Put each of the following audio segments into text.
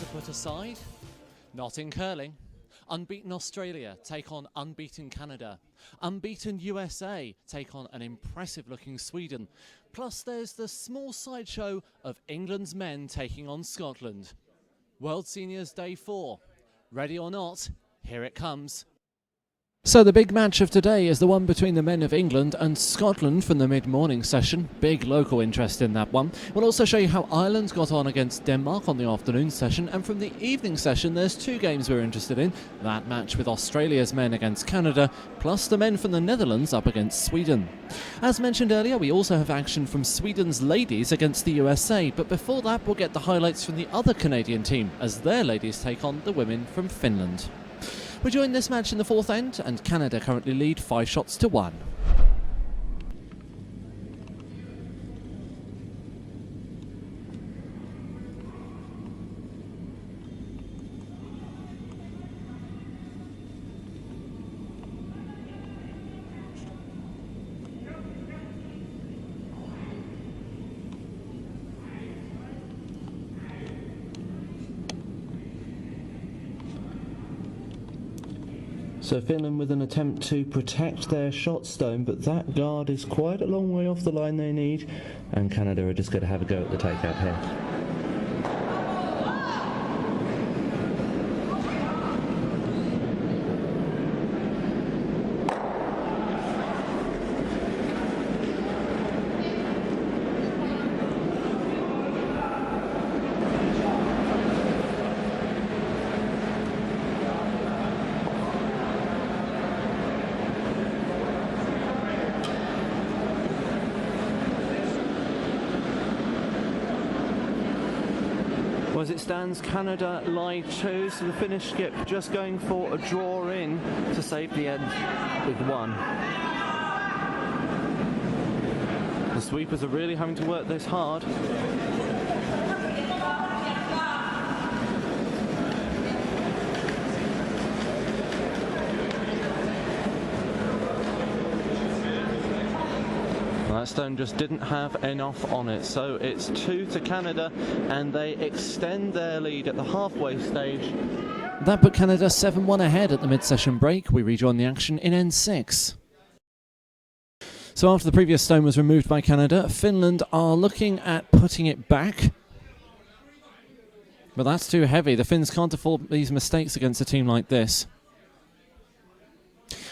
are put aside? Not in curling. Unbeaten Australia take on unbeaten Canada. Unbeaten USA take on an impressive-looking Sweden. Plus there's the small sideshow of England's men taking on Scotland. World Seniors Day 4. Ready or not, here it comes. So the big match of today is the one between the men of England and Scotland from the mid-morning session. Big local interest in that one. We'll also show you how Ireland got on against Denmark on the afternoon session, and from the evening session there's two games we're interested in. That match with Australia's men against Canada, plus the men from the Netherlands up against Sweden. As mentioned earlier, we also have action from Sweden's ladies against the USA, but before that we'll get the highlights from the other Canadian team as their ladies take on the women from Finland. We're joined this match in the fourth end, and Canada currently lead 5-1. So Finland with an attempt to protect their shot stone, but that guard is quite a long way off the line they need, and Canada are just going to have a go at the takeout here. As it stands, Canada lie 2, so the Finnish skip just going for a draw in to save the end with 1. The sweepers are really having to work this hard. That stone just didn't have enough on it, so it's 2 to Canada, and they extend their lead at the halfway stage. That put Canada 7-1 ahead at the mid-session break. We rejoin the action in N6. So after the previous stone was removed by Canada, Finland are looking at putting it back. But that's too heavy. The Finns can't afford these mistakes against a team like this.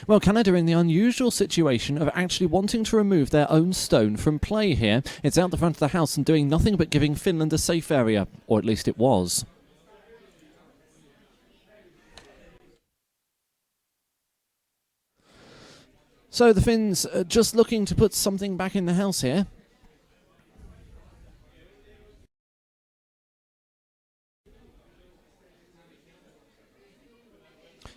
Well, Canada are in the unusual situation of actually wanting to remove their own stone from play here. It's out the front of the house and doing nothing but giving Finland a safe area, or at least it was. So the Finns are just looking to put something back in the house here.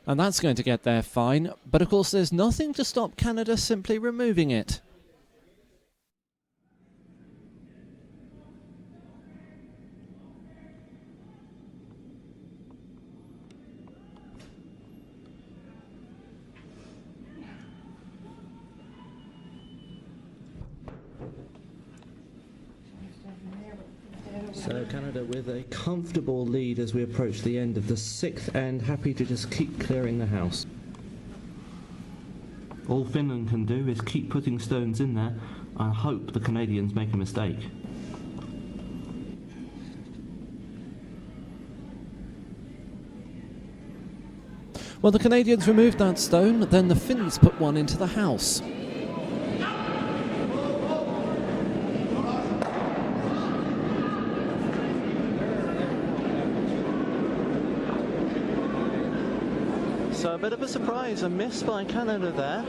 And that's going to get there fine, but of course there's nothing to stop Canada simply removing it. So Canada with a comfortable lead as we approach the end of the 6th end, happy to just keep clearing the house. All Finland can do is keep putting stones in there and hope the Canadians make a mistake. Well, the Canadians removed that stone, then the Finns put one into the house. So a bit of a surprise, a miss by Canada there.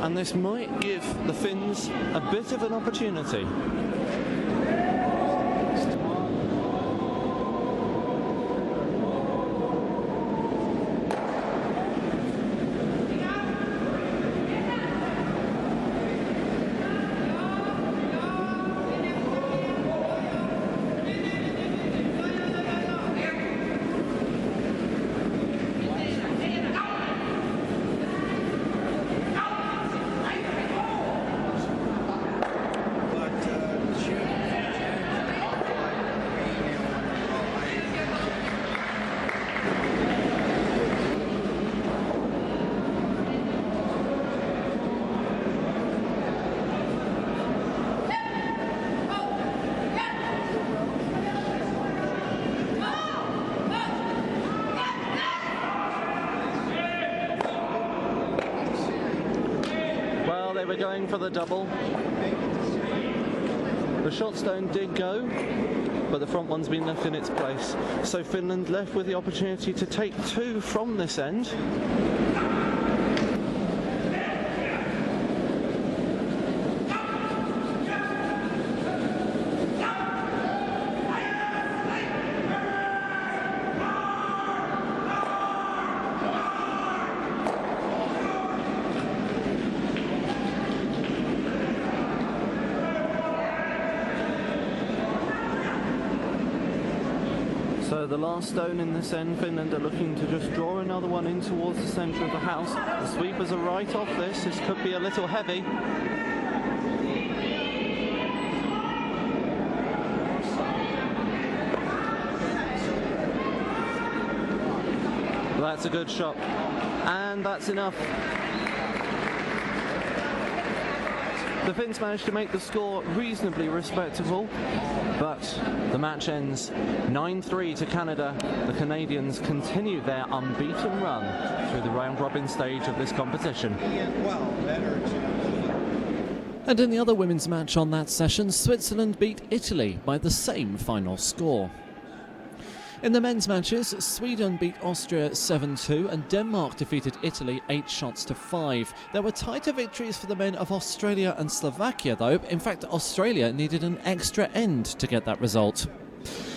And this might give the Finns a bit of an opportunity. they were going for the double. The shot stone did go, but the front one's been left in its place. So Finland left with the opportunity to take 2 from this end. So the last stone in this end, Finland are looking to just draw another one in towards the centre of the house. The sweepers are right off this. This could be a little heavy. That's a good shot. And that's enough. The Finns managed to make the score reasonably respectable, but the match ends 9-3 to Canada. The Canadians continue their unbeaten run through the round-robin stage of this competition. And in the other women's match on that session, Switzerland beat Italy by the same final score. In the men's matches, Sweden beat Austria 7-2 and Denmark defeated Italy 8-5. There were tighter victories for the men of Australia and Slovakia though. In fact, Australia needed an extra end to get that result.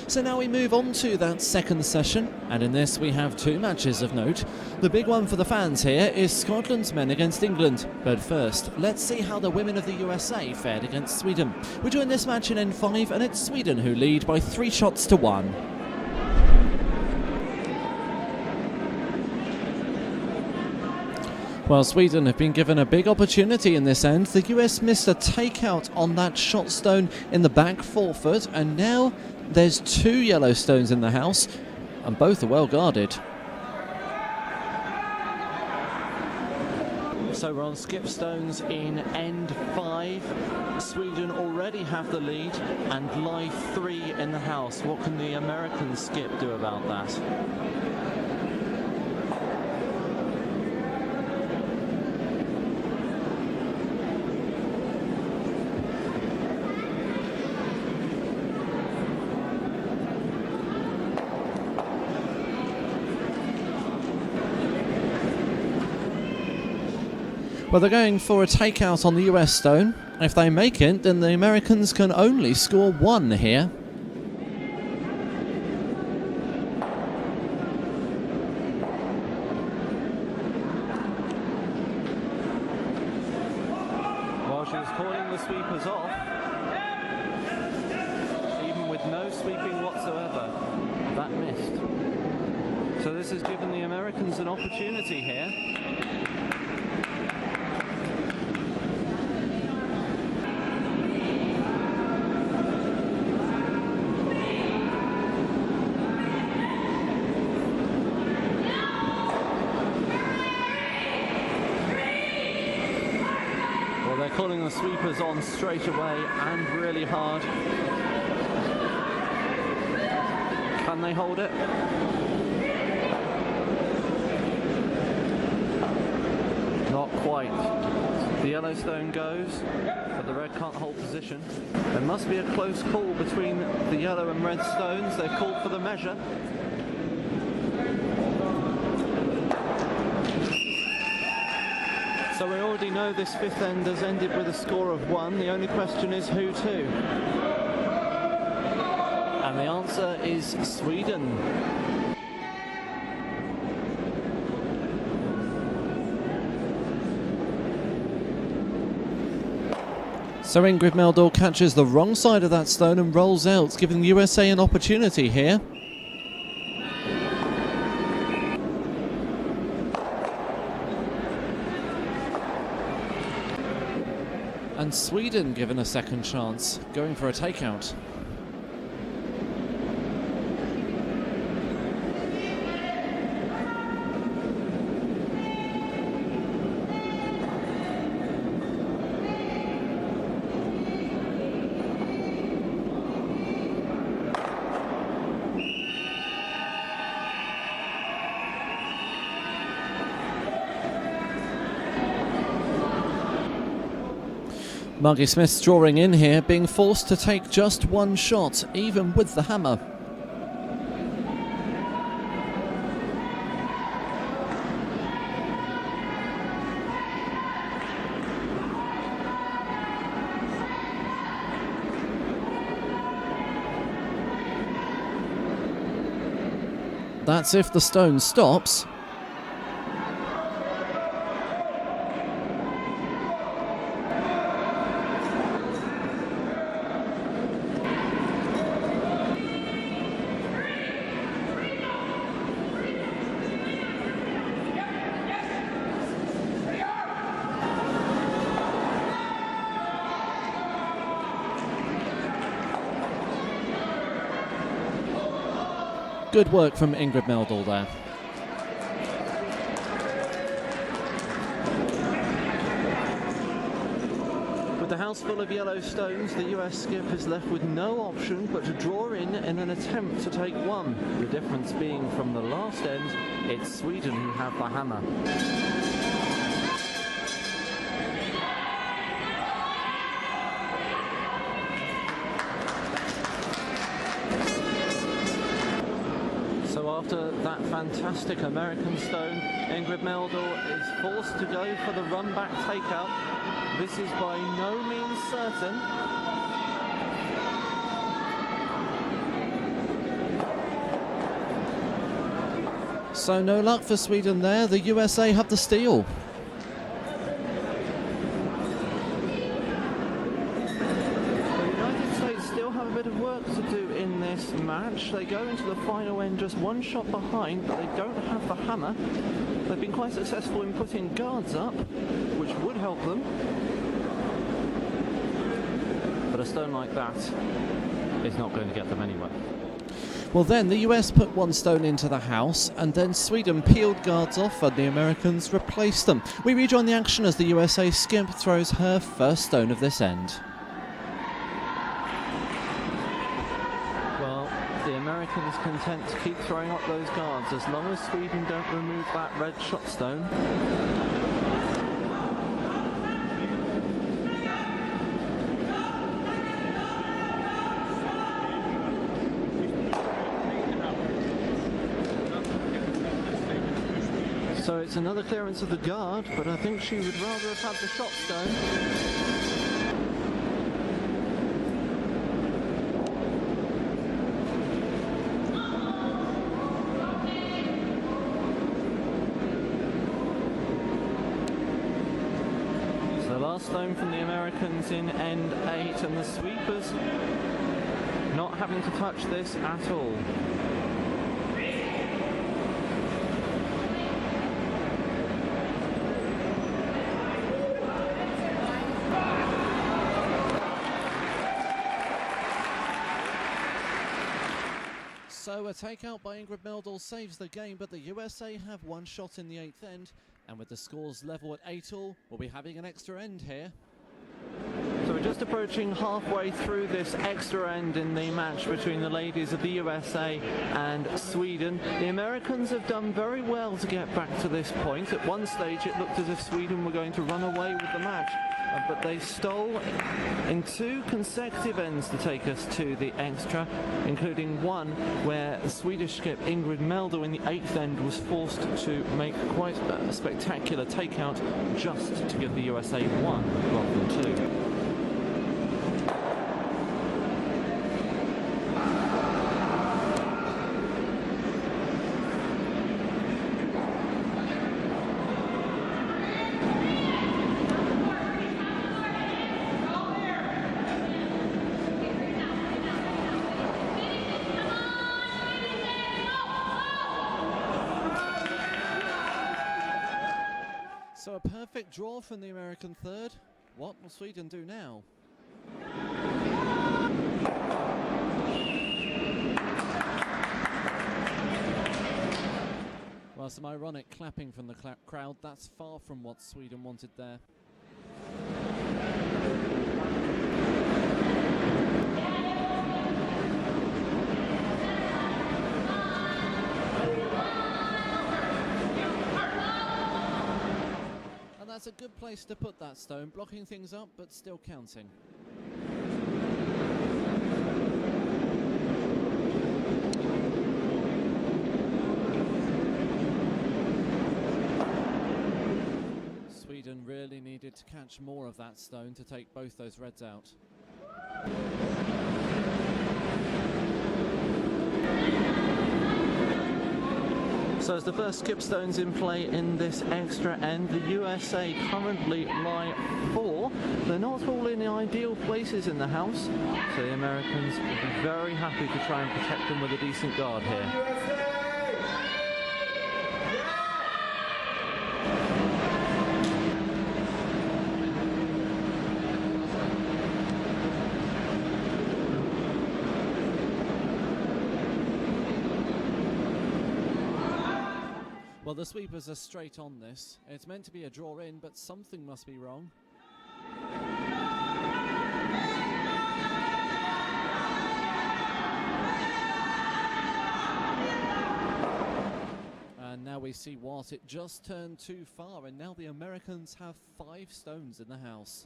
So now we move on to that second session, and in this we have 2 matches of note. The big one for the fans here is Scotland's men against England. But first, let's see how the women of the USA fared against Sweden. We join this match in N5 and it's Sweden who lead by 3-1. Well, Sweden have been given a big opportunity in this end. The US missed a takeout on that shot stone in the back forefoot, and now there's 2 yellow stones in the house, and both are well guarded. So we're on skip stones in end 5. Sweden already have the lead and lie 3 in the house. What can the American skip do about that? Well, they're going for a takeout on the US stone. If they make it, then the Americans can only score 1 here. While she was calling the sweepers off, even with no sweeping whatsoever, that missed. So this has given the Americans an opportunity here. They're calling the sweepers on straight away and really hard. Can they hold it? Not quite. The yellow stone goes, but the red can't hold position. There must be a close call between the yellow and red stones. They're called for the measure. So we already know this 5th end has ended with a score of 1. The only question is who to? And the answer is Sweden. So Ingrid Meldal catches the wrong side of that stone and rolls out, giving the USA an opportunity here. And Sweden given a second chance, going for a takeout. Margie Smith's drawing in here, being forced to take just one shot, even with the hammer. That's if the stone stops. Good work from Ingrid Meldal there. With the house full of yellow stones, the US skip is left with no option but to draw in an attempt to take one. The difference being from the last end, it's Sweden who have the hammer. After that fantastic American stone, Ingrid Meldal is forced to go for the run-back takeout. This is by no means certain. So no luck for Sweden there. The USA have the steal. Match. They go into the final end just one shot behind, but they don't have the hammer. They've been quite successful in putting guards up, which would help them. But a stone like that is not going to get them anywhere. Well then, the US put one stone into the house, and then Sweden peeled guards off and the Americans replaced them. We rejoin the action as the USA skip throws her first stone of this end. Americans content to keep throwing up those guards as long as Sweden don't remove that red shot stone. So it's another clearance of the guard, but I think she would rather have had the shot stone. Last stone from the Americans in end 8, and the sweepers not having to touch this at all. So a takeout by Ingrid Meldal saves the game, but the USA have one shot in the 8th end. And with the scores level at 8-all, we'll be having an extra end here. So we're just approaching halfway through this extra end in the match between the ladies of the USA and Sweden. The Americans have done very well to get back to this point. At one stage it looked as if Sweden were going to run away with the match, but they stole in 2 consecutive ends to take us to the extra, including one where the Swedish skip Ingrid Meldal in the 8th end was forced to make quite a spectacular takeout just to give the USA 1 rather than 2. So a perfect draw from the American third. What will Sweden do now? Well, some ironic clapping from the crowd. That's far from what Sweden wanted there. That's a good place to put that stone, blocking things up but still counting. Sweden really needed to catch more of that stone to take both those reds out. So as the first skipstones in play in this extra end, the USA currently lie 4. They're not all in the ideal places in the house, so the Americans will be very happy to try and protect them with a decent guard here. Well, the sweepers are straight on this. It's meant to be a draw in, but something must be wrong. And now we see what, it just turned too far, and now the Americans have 5 stones in the house.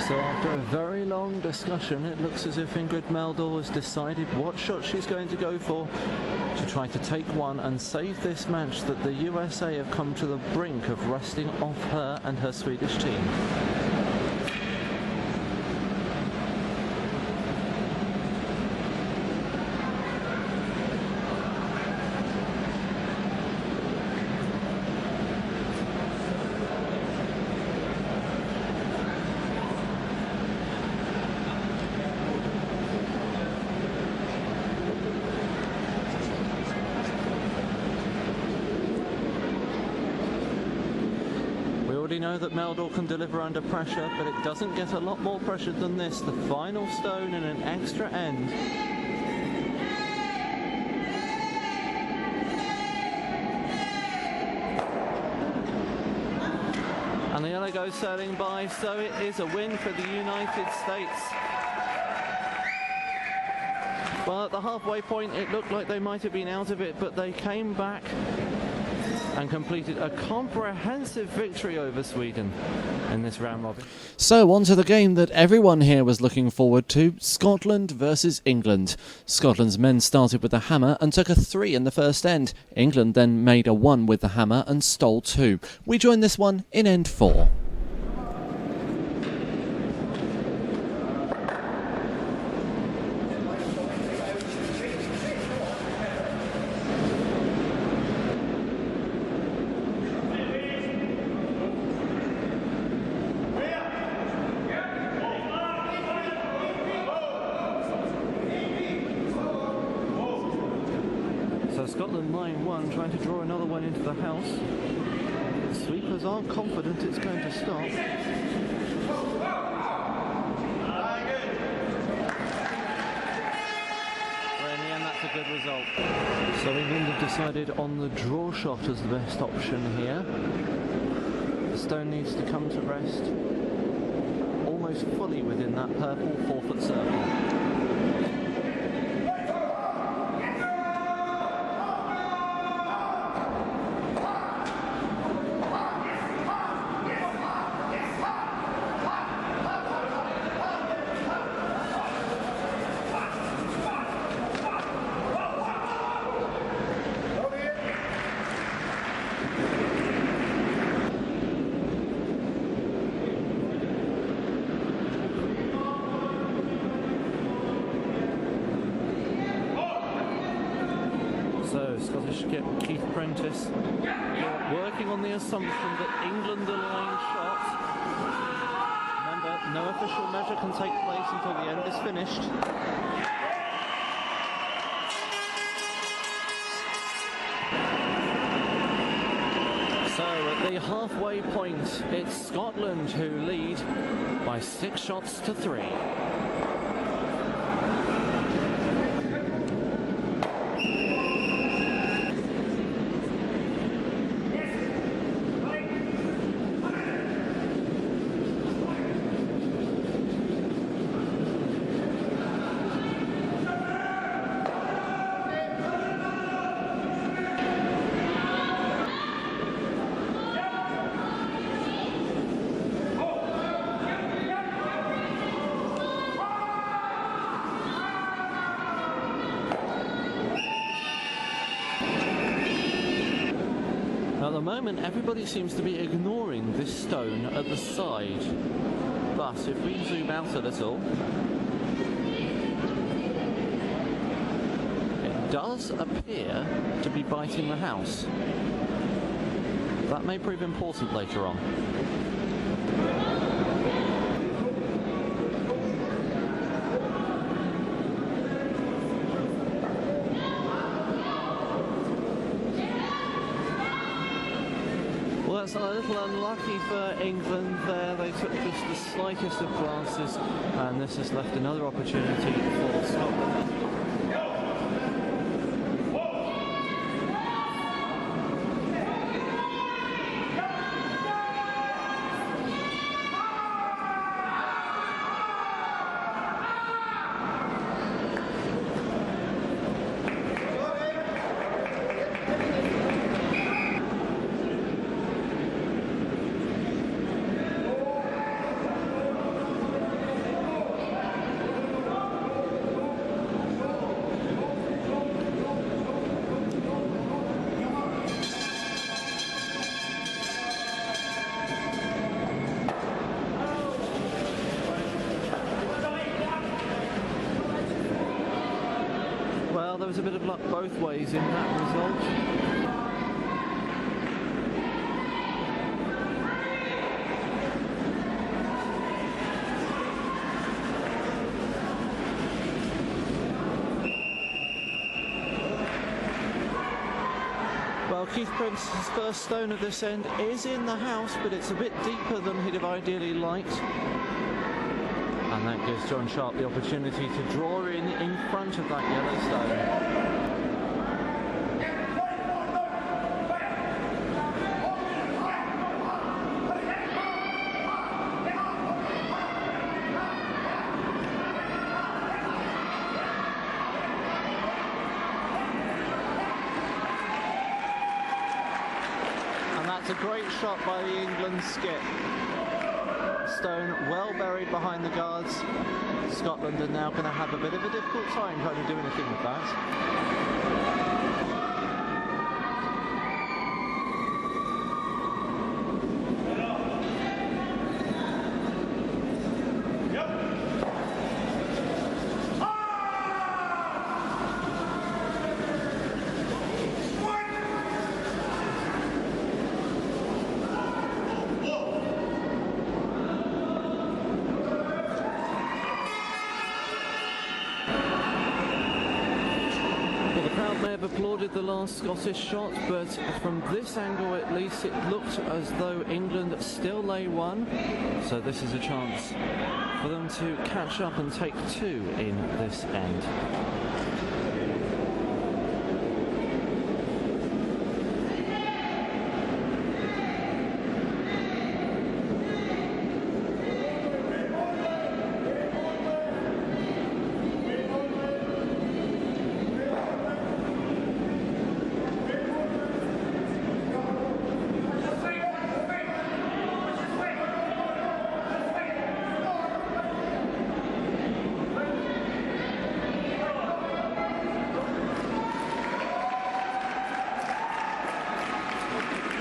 So after a very long discussion, it looks as if Ingrid Meldal has decided what shot she's going to go for to try to take one and save this match that the USA have come to the brink of wresting off her and her Swedish team. We know that Meldal can deliver under pressure, but it doesn't get a lot more pressure than this. The final stone in an extra end. And the yellow goes sailing by, so it is a win for the United States. Well, at the halfway point, it looked like they might have been out of it, but they came back and completed a comprehensive victory over Sweden in this round robin. So on to the game that everyone here was looking forward to, Scotland versus England. Scotland's men started with the hammer and took a 3 in the first end. England then made a 1 with the hammer and stole 2. We joined this one in end 4. Scotland line 1 trying to draw another one into the house. The sweepers aren't confident it's going to stop. Well, in the end, that's a good result. So England have decided on the draw shot as the best option here. The stone needs to come to rest almost fully within that purple 4-foot circle. Scottish skip Keith Prentice working on the assumption that England are line shot. Remember, no official measure can take place until the end is finished. So at the halfway point, it's Scotland who lead by 6 shots to 3. At the moment, everybody seems to be ignoring this stone at the side. But if we zoom out a little, it does appear to be biting the house. That may prove important later on. Well, that's a little unlucky for England there. They took just the slightest of glances, and this has left another opportunity for Scotland. Well, there was a bit of luck both ways in that result. Well, Keith Prince's first stone of this end is in the house, but it's a bit deeper than he'd have ideally liked. And that gives John Sharp the opportunity to draw in front of that yellow stone. And that's a great shot by the England skip. Stone well buried behind the guards. Scotland are now going to have a bit of a difficult time trying to do anything with that. May have applauded the last Scottish shot, but from this angle at least it looked as though England still lay 1, so this is a chance for them to catch up and take 2 in this end.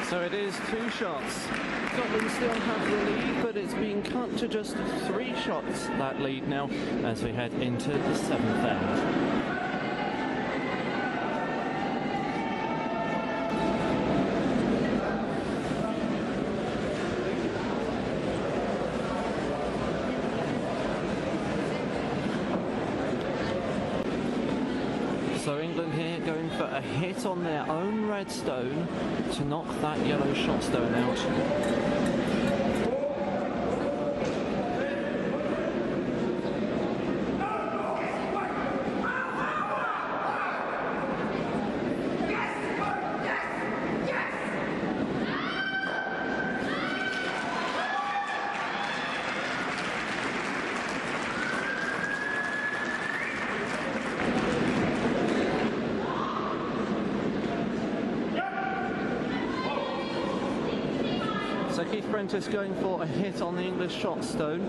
So it is 2 shots. Scotland still have the lead, but it's been cut to just 3 shots, that lead now, as we head into the 7th end. So England here going for a hit on their own red stone to knock that yellow shot stone out. So Keith Prentice going for a hit on the English shot stone.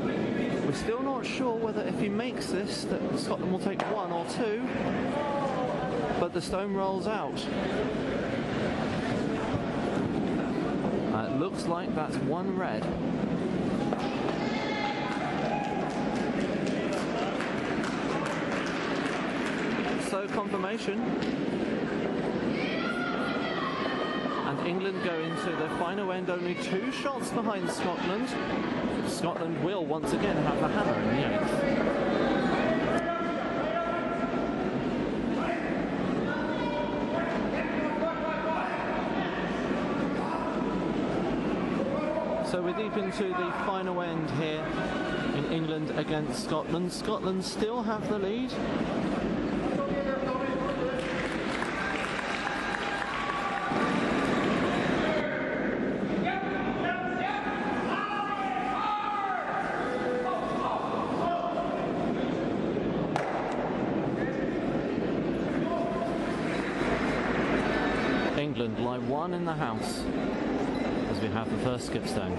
We're still not sure whether if he makes this that Scotland will take one or two, but the stone rolls out. It looks like that's one red. So confirmation. And England go into the final end only 2 shots behind Scotland. Scotland will once again have the hammer in the 8th. So we're deep into the final end here in England against Scotland. Scotland still have the lead. England lie 1 in the house as we have the first skip stone.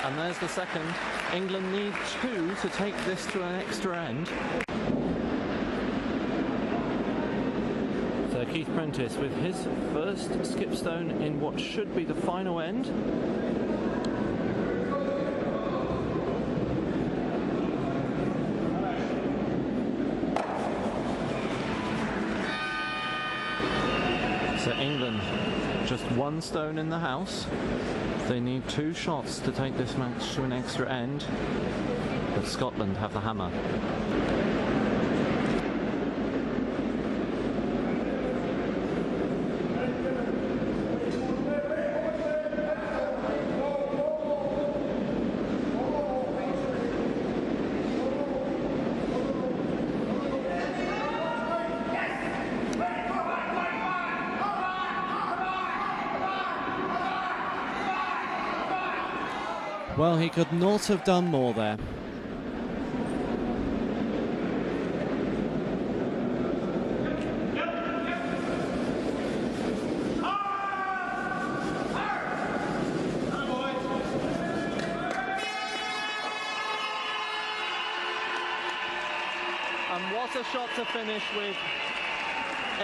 And there's the second. England need 2 to take this to an extra end. So Keith Prentice with his first skipstone in what should be the final end. So England just 1 stone in the house. They need 2 shots to take this match to an extra end, but Scotland have the hammer. Well, he could not have done more there. And what a shot to finish with.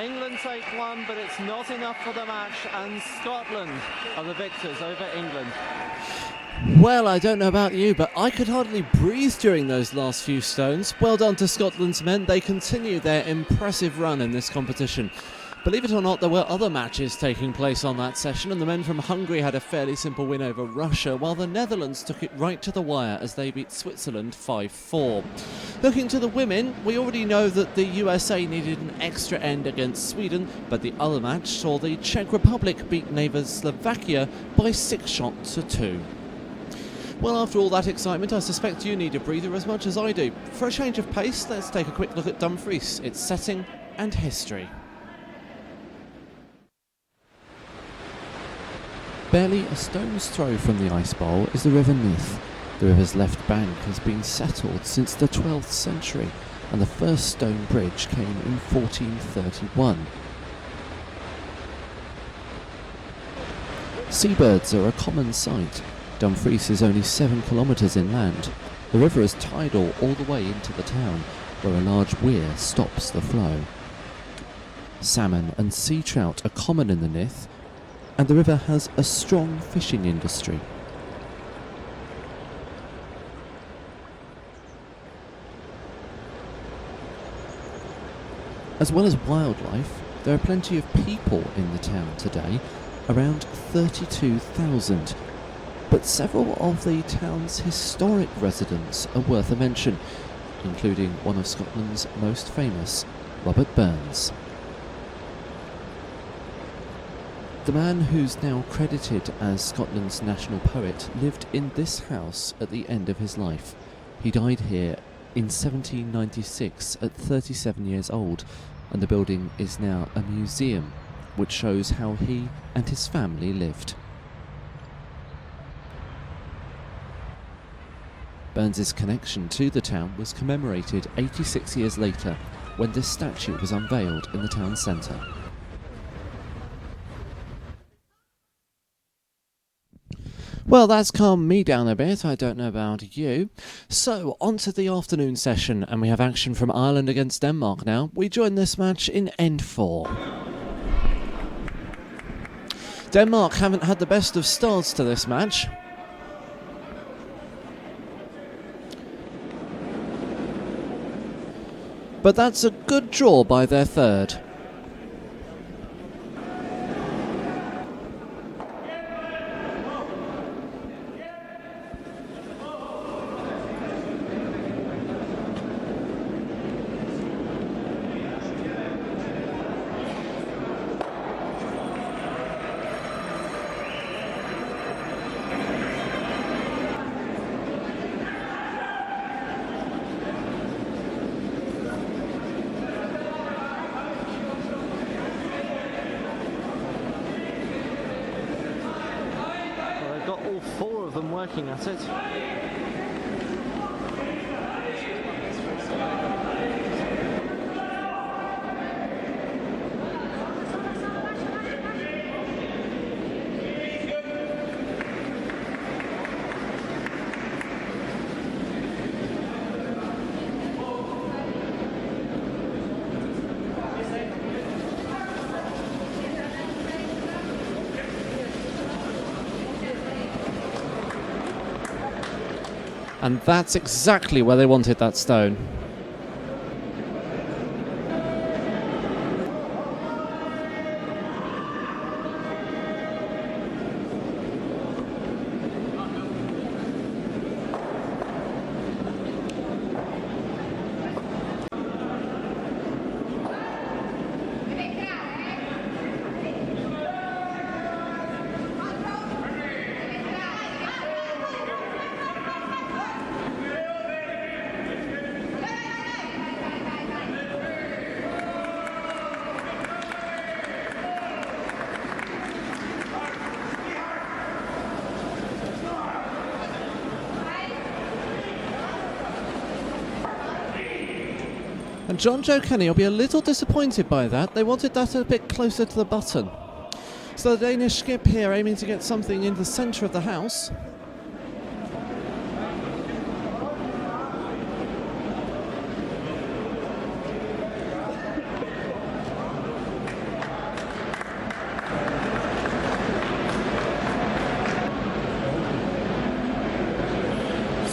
England take 1, but it's not enough for the match, and Scotland are the victors over England. Well, I don't know about you, but I could hardly breathe during those last few stones. Well done to Scotland's men. They continue their impressive run in this competition. Believe it or not, there were other matches taking place on that session, and the men from Hungary had a fairly simple win over Russia, while the Netherlands took it right to the wire as they beat Switzerland 5-4. Looking to the women, we already know that the USA needed an extra end against Sweden, but the other match saw the Czech Republic beat neighbours Slovakia by 6 shots to 2. Well, after all that excitement, I suspect you need a breather as much as I do. For a change of pace, let's take a quick look at Dumfries, its setting and history. Barely a stone's throw from the ice bowl is the River Nith. The river's left bank has been settled since the 12th century, and the first stone bridge came in 1431. Seabirds are a common sight. Dumfries is only 7 kilometres inland. The river is tidal all the way into the town, where a large weir stops the flow. Salmon and sea trout are common in the Nith, and the river has a strong fishing industry. As well as wildlife, there are plenty of people in the town today, around 32,000. But several of the town's historic residents are worth a mention, including one of Scotland's most famous, Robert Burns. The man who's now credited as Scotland's national poet lived in this house at the end of his life. He died here in 1796 at 37 years old, and the building is now a museum which shows how he and his family lived. Burns's connection to the town was commemorated 86 years later when this statue was unveiled in the town centre. Well, that's calmed me down a bit, I don't know about you. So, on to the afternoon session, and we have action from Ireland against Denmark now. We join this match in End 4. Denmark haven't had the best of starts to this match. But that's a good draw by their third. All four of them working at it. And that's exactly where they wanted that stone. And John Joe Kenny will be a little disappointed by that. They wanted that a bit closer to the button. So the Danish skip here aiming to get something in the centre of the house.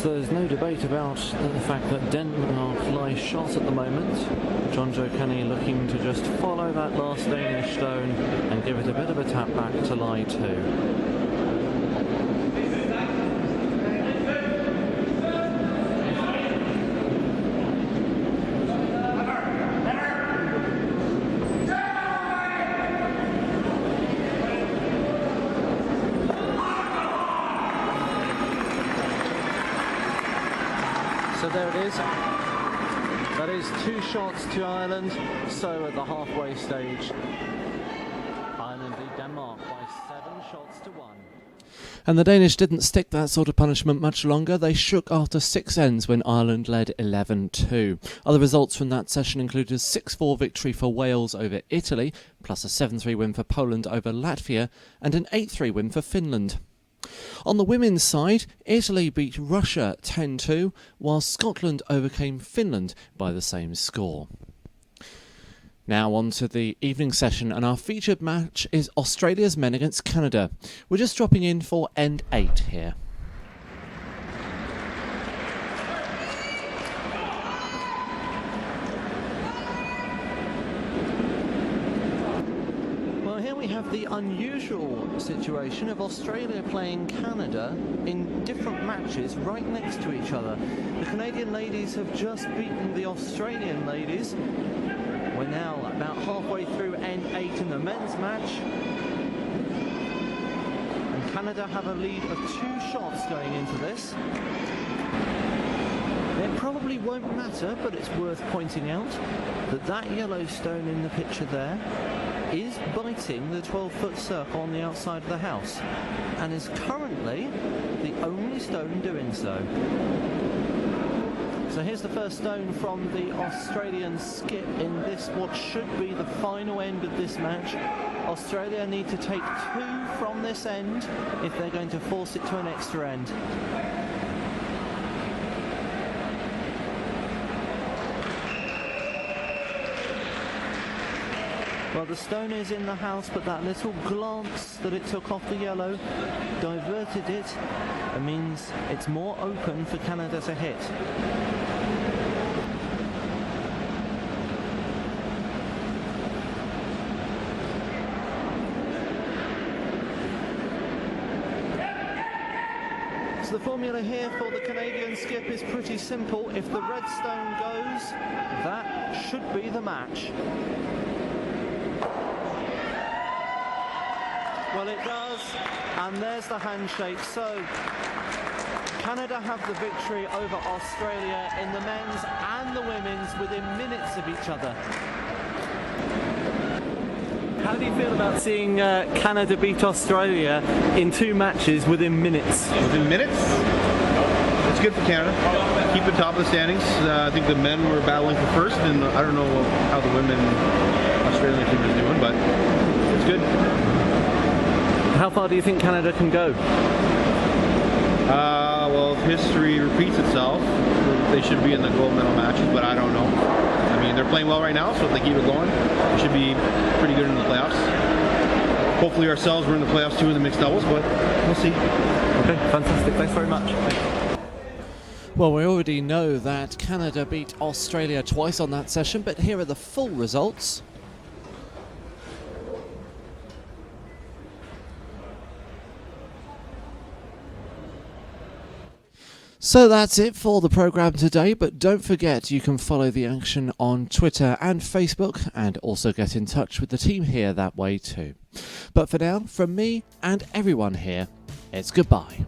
So there's no debate about the fact that Denmark lie shot at the moment. John Joe Kenny looking to just follow that last Danish stone and give it a bit of a tap back to lie 2. So there it is. That is 2 shots to Ireland. So at the halfway stage, Ireland beat Denmark by 7 shots to 1. And the Danish didn't stick that sort of punishment much longer. They shook after 6 ends when Ireland led 11-2. Other results from that session included a 6-4 victory for Wales over Italy, plus a 7-3 win for Poland over Latvia, and an 8-3 win for Finland. On the women's side, Italy beat Russia 10-2, while Scotland overcame Finland by the same score. Now on to the evening session, and our featured match is Australia's men against Canada. We're just dropping in for end 8 here. here we have the unusual situation of Australia playing Canada in different matches right next to each other. The Canadian ladies have just beaten the Australian ladies. We're now about halfway through N8 in the men's match. And Canada have a lead of 2 shots going into this. It probably won't matter, but it's worth pointing out that that yellow stone in the picture there is biting the 12-foot circle on the outside of the house, and is currently the only stone doing so. So here's the first stone from the Australian skip in this, what should be the final end of this match. Australia need to take 2 from this end if they're going to force it to an extra end. Well, the stone is in the house, but that little glance that it took off the yellow diverted it. It means it's more open for Canada to hit. So the formula here for the Canadian skip is pretty simple. If the red stone goes, that should be the match. Well, it does, and there's the handshake. So Canada have the victory over Australia in the men's and the women's within minutes of each other. How do you feel about seeing Canada beat Australia in 2 matches within minutes? Within minutes? It's good for Canada. Keep it top of the standings. I think the men were battling for first, and I don't know how the women Australian team is doing, but it's good. How far do you think Canada can go? Well, if history repeats itself, they should be in the gold medal matches, but I don't know. I mean, they're playing well right now, so if they keep it going, they should be pretty good in the playoffs. Hopefully ourselves, we're in the playoffs too in the mixed doubles, but we'll see. Okay, fantastic. Thanks very much. Well, we already know that Canada beat Australia twice on that session, but here are the full results. So that's it for the programme today, but don't forget you can follow the action on Twitter and Facebook, and also get in touch with the team here that way too. But for now, from me and everyone here, it's goodbye.